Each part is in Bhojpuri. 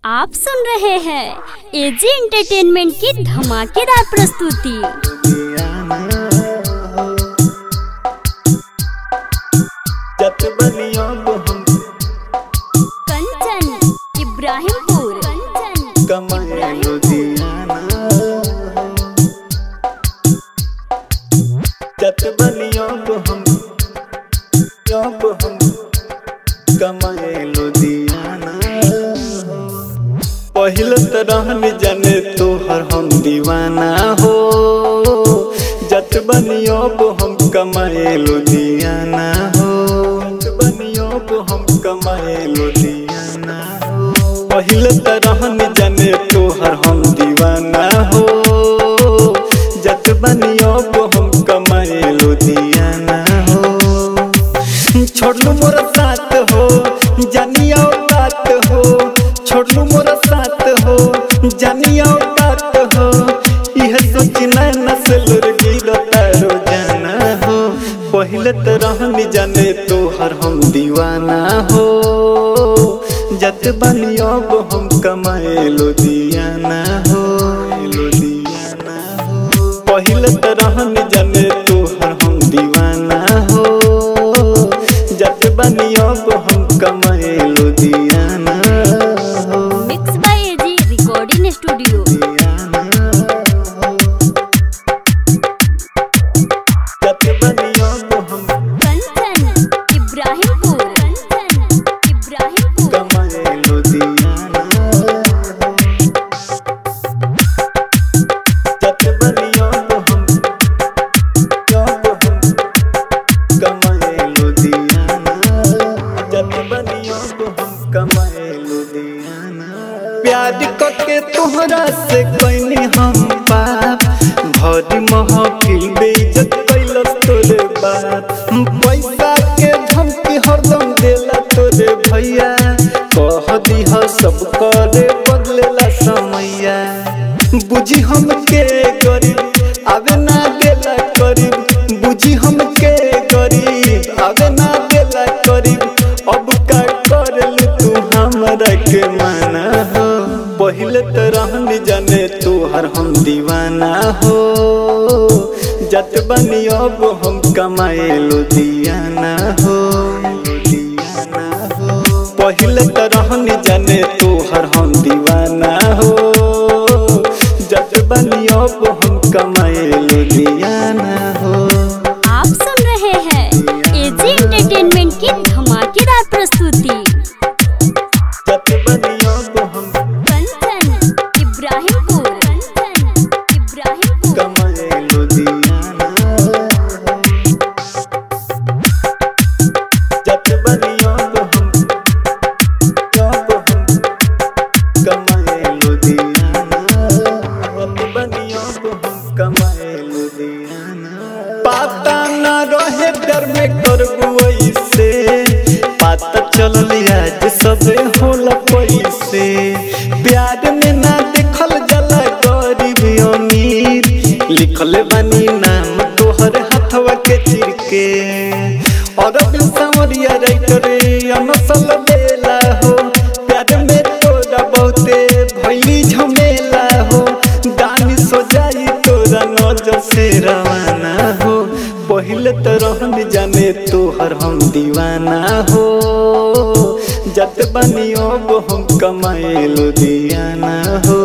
आप सुन रहे हैं एजी एंटरटेनमेंट की धमाकेदार प्रस्तुति। कंचन इब्राहिमपुर पहले तरह जाने तोहर हम दीवाना हो, जत बनियो हम कमाए लुधियाना हो, जत बनियो हम कमाए लुधियाना हो। पहले तरह जाने तोहर हम दीवाना हो, जत बनियो हम कमाए लुधियाना हो। छोड़ लू मोर साथ हो जानियो बात हो, छोड़ लू मोर साथ हो जानियो बात हो, यह सोचना नस्ल गिरता रोजाना हो। पहले तरह जाने तोहर हम दीवाना हो, जत बनियो हम कमाए लुधियाना हो, लुधियाना हो। पहले तरह जाने तोहर हम दीवाना हो, जत बनियो हम कमाए लुधियाना हो। Mix by AG recording studio. Kanchan Ibrahimpur कमाए लुधियाना जत बनियो हम कमाए लुधियाना, जत बनियो हम कमाए लुधियाना। प्यार करके तोहरा से कैनी हम पाप, भरी महफिल बेइज्जत कैलस तोरे बाप। पैसा के धमकी हरदम देला तोरे भैया, कह दीह सब करे बदलेला समैया। बुझी हम के गरीब आवे ना गेला करीब, बुझी हम के गरीब आवे ना गेला करीब। अब का करलू तू हमरा के माना हो, पहले तरह जाने तोहर हम दीवाना हो, जत बनियो हम कमाए लुधियाना हो, लुधियाना हो। पहले तरह जाने तोहर हम दीवाना हो, जत बनियो हम कमाए लुधियाना हो। आप सुन रहे हैं एजी एंटरटेनमेंट की धमाकेदार प्रस्तुति। जत बनियो हम कंचन इब्राहिमपुर कमाए लुधियाना, जत बनियो हम कमाए लुधियाना, जत बनियो हम कमाए लुधियाना। पता ना रहे डर में करबू ऐसे, पता चलल आज सबे होला पैसे। प्यार में ना देखल जला गरीब अमीर, लिखल बानी नाम तोहर हाथवा के चिर के। और संवरिया राइटरे अनसल देला हो, प्यार में तोरा बहुते भइली झमेला हो। दानी सो जाई तोरा नजर से रवाना हो, पहले तरह जाने तोहर हम दीवाना हो, जत बनियो हम कमाए लुधियाना हो,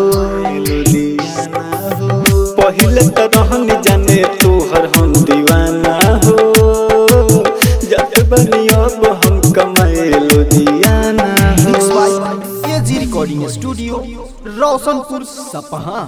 लुधियाना हो। पहले तरह जाने तोहर हम दीवाना हो, जत बनियो हम कमाए लुधियाना हो। एजी रिकॉर्डिंग स्टूडियो रोशनपुर सपहा।